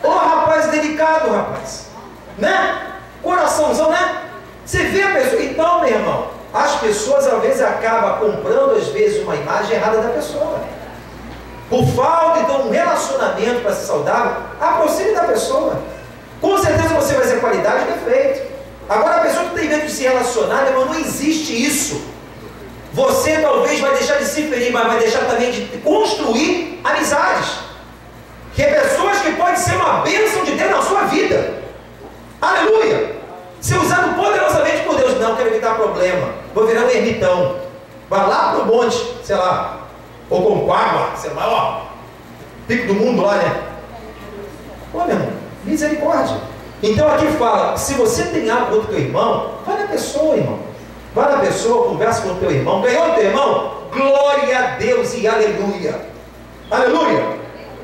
Ô rapaz delicado, rapaz, né? Coraçãozão, né? Você vê a pessoa. Então, meu irmão, as pessoas às vezes acabam comprando às vezes uma imagem errada da pessoa. Por falta de um relacionamento para ser saudável, aproxime da pessoa. Com certeza você vai ser qualidade e defeito. Agora a pessoa que tem medo de se relacionar, meu irmão, não existe isso. Você talvez vai deixar de se ferir, mas vai deixar também de construir amizades. Que é pessoas que podem ser uma bênção de Deus na sua vida. Aleluia! Ser usado poderosamente por Deus. Não, quero evitar problema. Vou virar um ermitão. Vai lá para o monte, sei lá. Ou Concagua, sei lá, ó. Pico do mundo lá, né? Ô, meu irmão, misericórdia. Então aqui fala, se você tem algo contra o teu irmão, vai na pessoa, irmão. Vai na pessoa, conversa com o teu irmão. Ganhou o teu irmão? Glória a Deus e aleluia. Aleluia.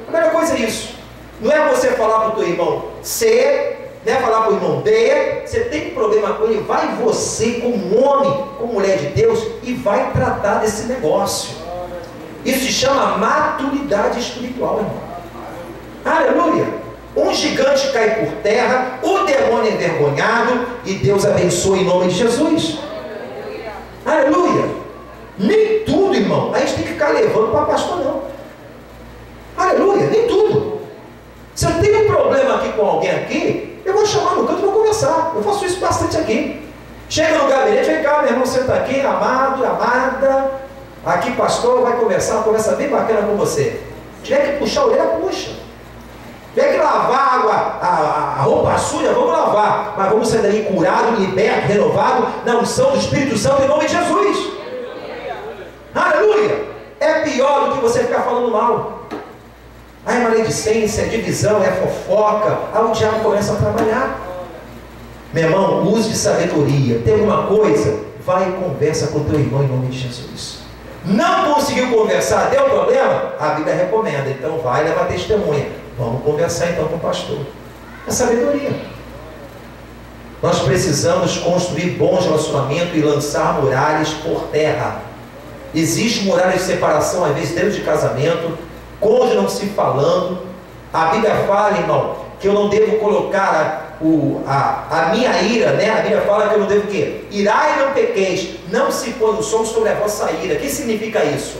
A melhor coisa é isso. Não é você falar para o teu irmão C, não é falar para o irmão D. Você tem problema com ele, vai você como homem, como mulher de Deus, e vai tratar desse negócio. Isso se chama maturidade espiritual, irmão. Aleluia. Um gigante cai por terra, o demônio é envergonhado, e Deus abençoa em nome de Jesus. Aleluia. Nem tudo, irmão, a gente tem que ficar levando para pastor, não. Aleluia, nem tudo. Se eu tenho um problema aqui com alguém aqui, eu vou chamar no canto e vou conversar. Eu faço isso bastante aqui. Chega no gabinete, vem cá, meu irmão, senta aqui, amado, amada. Aqui, pastor, vai conversar, uma conversa bem bacana com você. Tiver que puxar a orelha, puxa. Tiver que lavar a roupa suja, vamos lavar. Mas vamos sair dali curado, liberto, renovado, na unção do Espírito Santo, em nome de Jesus. Aleluia. É pior do que você ficar falando mal. Aí é maledicência, é divisão, é fofoca. Aí o diabo começa a trabalhar. Meu irmão, use de sabedoria. Tem alguma coisa? Vai e conversa com o teu irmão em nome de Jesus. Não conseguiu conversar, deu problema? A Bíblia recomenda. Então vai levar testemunha. Vamos conversar então com o pastor. É sabedoria. Nós precisamos construir bons relacionamentos e lançar muralhas por terra. Existe muralha de separação, às vezes, dentro de casamento. cônjuge não se falando. A Bíblia fala, irmão, que eu não devo colocar a minha ira, né? A Bíblia fala que eu não devo o quê? Irai e não pequeis, não se põe o som sobre a vossa ira. O que significa isso?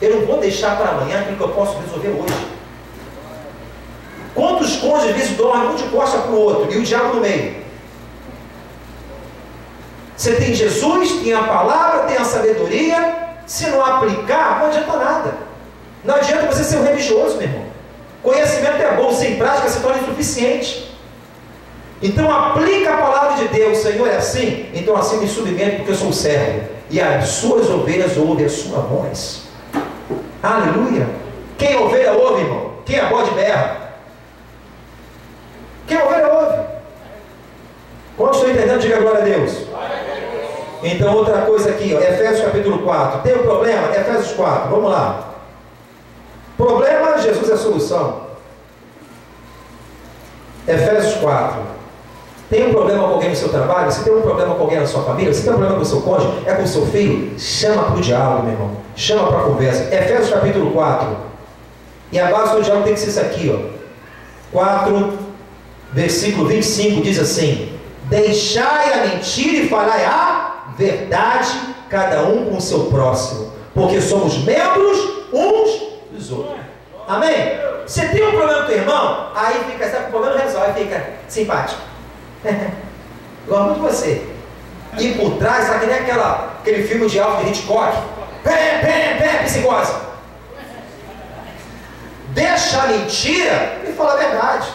Eu não vou deixar para amanhã aquilo que eu posso resolver hoje. Quantos cônjuges às vezes dormem um de costa para o outro e o diabo no meio? Você tem Jesus, tem a palavra, tem a sabedoria. Se não aplicar, não adianta nada. Não adianta você ser um religioso, meu irmão. Conhecimento é bom, sem prática se torna insuficiente. Então aplica a palavra de Deus. Senhor, é assim? Então assim me submeto, porque eu sou o servo. E as suas ovelhas ouvem a sua voz. Aleluia. Quem ovelha ouve, irmão? Quem é bode berra? Quem ovelha ouve? Quantos estão entendendo? Diga glória a Deus. Então outra coisa aqui, ó, Efésios capítulo 4. Tem um problema? Efésios 4, vamos lá. Problema, Jesus é a solução. Efésios 4. Tem um problema com alguém no seu trabalho? Você tem um problema com alguém na sua família? Você tem um problema com o seu cônjuge? É com o seu filho? Chama para o diálogo, meu irmão. Chama para a conversa. Efésios capítulo 4. E a base do diálogo tem que ser isso aqui, ó. 4, versículo 25, diz assim: deixai a mentira e falai a verdade, cada um com o seu próximo, porque somos membros uns dos outros. Amém? Você tem um problema com o teu irmão, aí fica, sabe, o problema não resolve, fica simpático. Gosto muito de você. E por trás, sabe que nem aquele filme de Alfred Hitchcock? Psicose. Deixa a mentira e fala a verdade.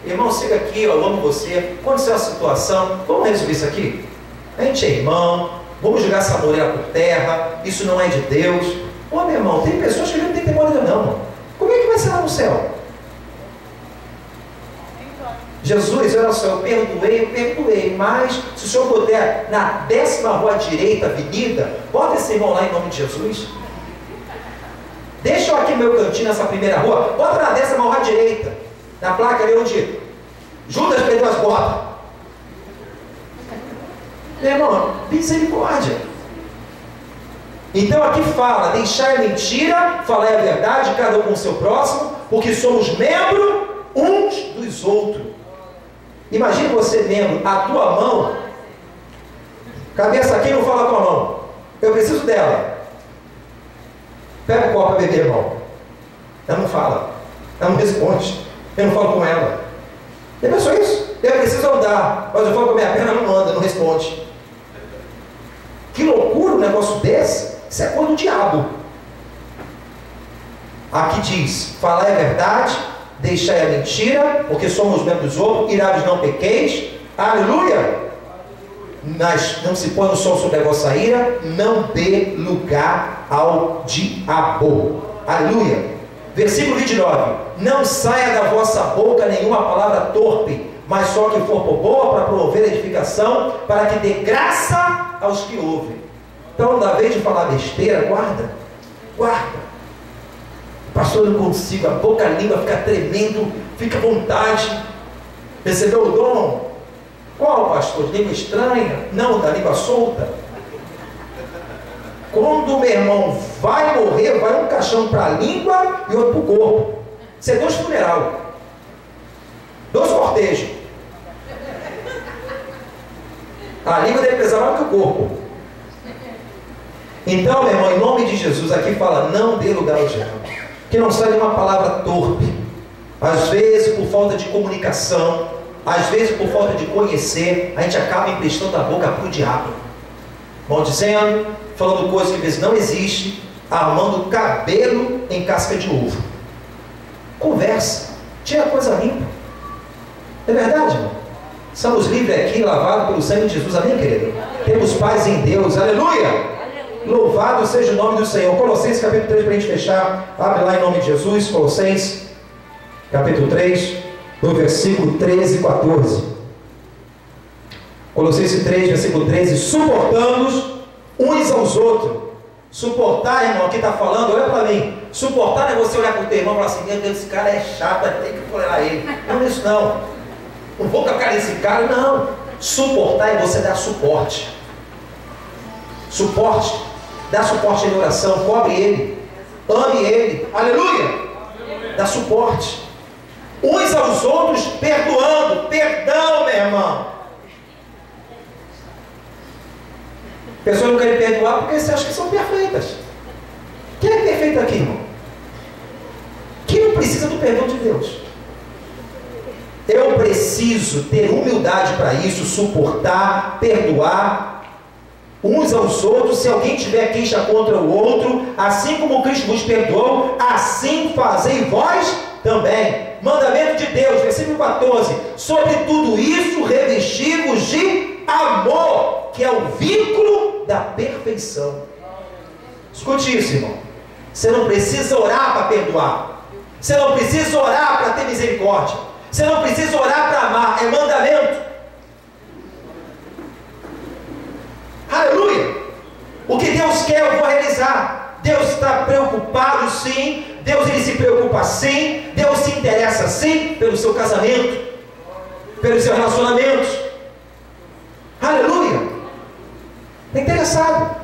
Irmão, siga aqui, eu amo você. Aconteceu uma situação, vamos resolver isso aqui? A gente é irmão, vamos jogar essa mulher por terra, isso não é de Deus. Ô meu irmão, tem pessoas que não tem temor de Deus não, mano. Como é que vai ser lá no céu? Jesus, olha só, eu perdoei, mas se o senhor puder, na 10ª rua direita, avenida, bota esse irmão lá em nome de Jesus. Deixa eu aqui no meu cantinho, nessa primeira rua, bota na 10ª rua direita, na placa ali onde Judas perdeu as botas. Meu irmão, misericórdia. Então aqui fala, deixar a mentira, falar a verdade, cada um com o seu próximo, porque somos membros uns dos outros. Imagine você membro, a tua mão, cabeça aqui, não fala com a mão, eu preciso dela. Pega o copo para beber, irmão. Ela não fala, ela não responde, eu não falo com ela. Já pensou isso? Eu preciso andar, mas eu falo com a minha perna, ela não anda, não responde. Que loucura um negócio desse. Isso é coisa do diabo. Aqui diz, falar a verdade, deixai a mentira, porque somos membros dos outros, irados não pequeis, aleluia. Mas não se põe o sol sobre a vossa ira, não dê lugar ao diabo, aleluia. Versículo 29, não saia da vossa boca nenhuma palavra torpe, mas só que for por boa, para promover a edificação, para que dê graça aos que ouvem. Então, da vez de falar besteira, guarda. Pastor, eu não consigo, a boca, a língua fica tremendo, fica à vontade. Recebeu o dom? Qual, pastor? Língua estranha? Não, da língua solta. Quando o meu irmão vai morrer, vai um caixão para a língua e outro para o corpo. Isso é 2 funerais, 2 cortejos. A língua deve pesar mais do que o corpo. Então, meu irmão, em nome de Jesus, aqui fala, não dê lugar ao diabo. Que não sai de uma palavra torpe. Às vezes, por falta de comunicação, às vezes, por falta de conhecer, a gente acaba emprestando a boca para o diabo. Maldizendo, falando coisas que às vezes não existem, armando cabelo em casca de ovo. Conversa, tira a coisa limpa. É verdade, irmão? Somos livres aqui, lavados pelo sangue de Jesus, amém, querido? Temos paz em Deus, aleluia! Louvado seja o nome do Senhor. Colossenses capítulo 3, para a gente fechar, abre lá em nome de Jesus, Colossenses capítulo 3, no versículo 13 e 14. Colossenses 3, versículo 13, suportando-os uns aos outros. Suportar, irmão, aqui está falando, olha para mim. Suportar não é você olhar para o teu irmão e falar assim, meu Deus, esse cara é chato, tem que tolerar ele. Não é isso não. Não vou tocar nesse cara, não. Suportar é você dar suporte. Suporte. Dá suporte em oração, cobre ele. Ame ele. Aleluia. dá suporte. Uns aos outros perdoando. Perdão, meu irmão. Pessoas não querem perdoar porque você acha que são perfeitas. Quem é perfeito aqui, irmão? Quem não precisa do perdão de Deus? Eu preciso ter humildade para isso, suportar, perdoar uns aos outros. Se alguém tiver queixa contra o outro, assim como Cristo vos perdoou, assim fazei vós também. Mandamento de Deus, versículo 14: sobre tudo isso revesti-vos de amor, que é o vínculo da perfeição. Escute isso, irmão. Você não precisa orar para perdoar, você não precisa orar para ter misericórdia, você não precisa orar para amar, é mandamento. Aleluia! O que Deus quer eu vou realizar. Deus está preocupado sim, Deus ele se preocupa sim, Deus se interessa sim pelo seu casamento, pelos seus relacionamentos. Aleluia! É interessado.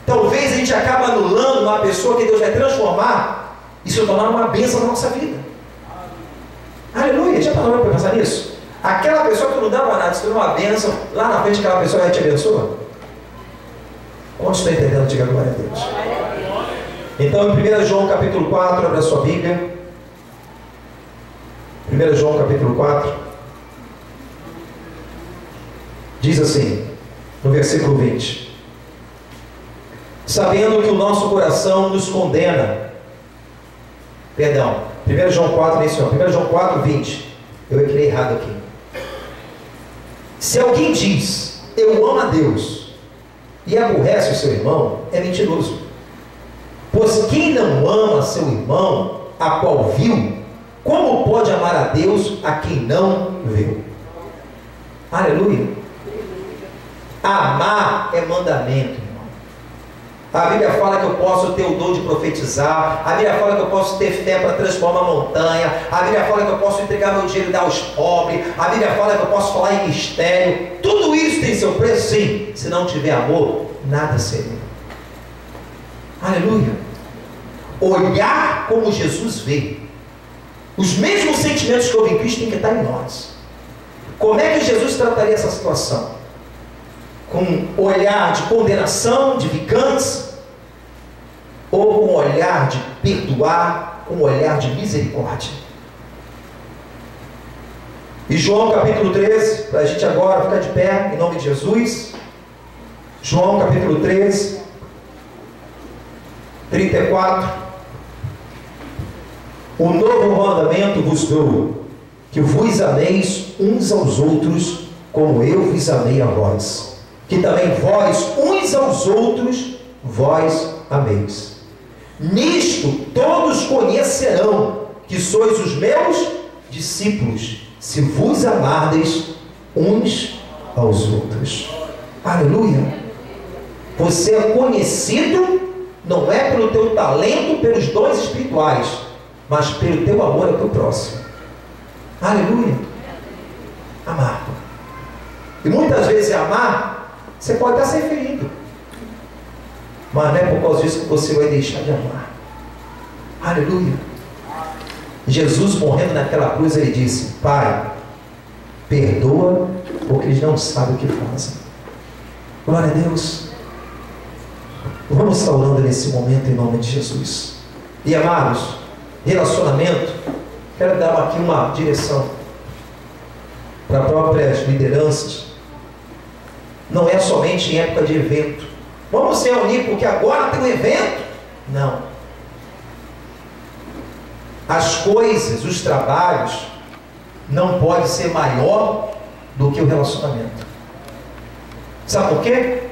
Talvez a gente acabe anulando uma pessoa que Deus vai transformar e se tornar uma bênção na nossa vida. Aleluia! Já parou para pensar nisso? Aquela pessoa que não dava nada, se tornou uma bênção, lá na frente aquela pessoa vai te abençoar. Quantos estão entendendo? Diga glória a Deus. Então em 1 João capítulo 4, abra a sua Bíblia. 1 João capítulo 4 diz assim, no versículo 20: sabendo que o nosso coração nos condena. Perdão, 1 João 4, nem senhor, 1 João 4, 20. Eu criei errado aqui. Se alguém diz, eu amo a Deus, e aborrece o seu irmão, é mentiroso. Pois quem não ama seu irmão, a qual viu, como pode amar a Deus a quem não viu? Aleluia! Amar é mandamento, irmão. A Bíblia fala que eu posso ter o dom de profetizar. A Bíblia fala que eu posso ter fé para transformar uma montanha. A Bíblia fala que eu posso entregar meu dinheiro e dar aos pobres. A Bíblia fala que eu posso falar em mistério. Tudo isso tem seu preço, sim. Se não tiver amor, nada será. Aleluia! Olhar como Jesus vê. Os mesmos sentimentos que houve em Cristo têm que estar em nós. Como é que Jesus trataria essa situação? Com um olhar de condenação, de vingança, ou com um olhar de perdoar, com um olhar de misericórdia? E João capítulo 13, para a gente agora ficar de pé, em nome de Jesus. João capítulo 13, 34. O novo mandamento vos dou, que vos ameis uns aos outros, como eu vos amei a vós. Que também vós, uns aos outros, vós ameis. Nisto todos conhecerão que sois os meus discípulos, se vos amardes uns aos outros. Aleluia! Você é conhecido, não é pelo teu talento, pelos dons espirituais, mas pelo teu amor ao teu próximo. Aleluia! Amar. E muitas vezes amar, você pode estar se ferindo, mas não é por causa disso que você vai deixar de amar. Aleluia! Jesus morrendo naquela cruz, ele disse: Pai, perdoa, porque eles não sabem o que fazem. Glória a Deus. Vamos estar orando nesse momento em nome de Jesus. E amados, relacionamento, quero dar aqui uma direção para próprias lideranças. Não é somente em época de evento. Vamos se reunir porque agora tem um evento. Não. As coisas, os trabalhos, não podem ser maior do que o relacionamento. Sabe por quê?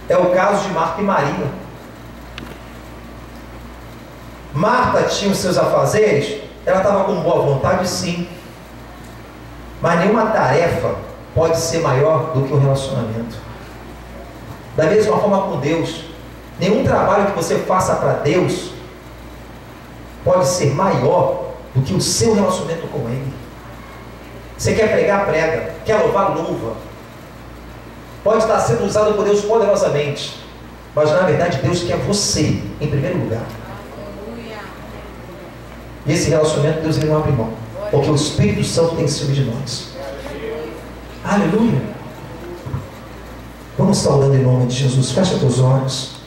É o caso de Marta e Maria. Marta tinha os seus afazeres, ela estava com boa vontade, sim. Mas nenhuma tarefa pode ser maior do que o relacionamento. Da mesma forma com Deus, nenhum trabalho que você faça para Deus pode ser maior do que o seu relacionamento com Ele. Você quer pregar, prega. Quer louvar, louva. Pode estar sendo usado por Deus poderosamente, mas na verdade Deus quer você em primeiro lugar. E esse relacionamento Deus ele não abre mão, porque o Espírito Santo tem ciúme de nós. Aleluia. Vamos estar orando em nome de Jesus. Fecha teus olhos.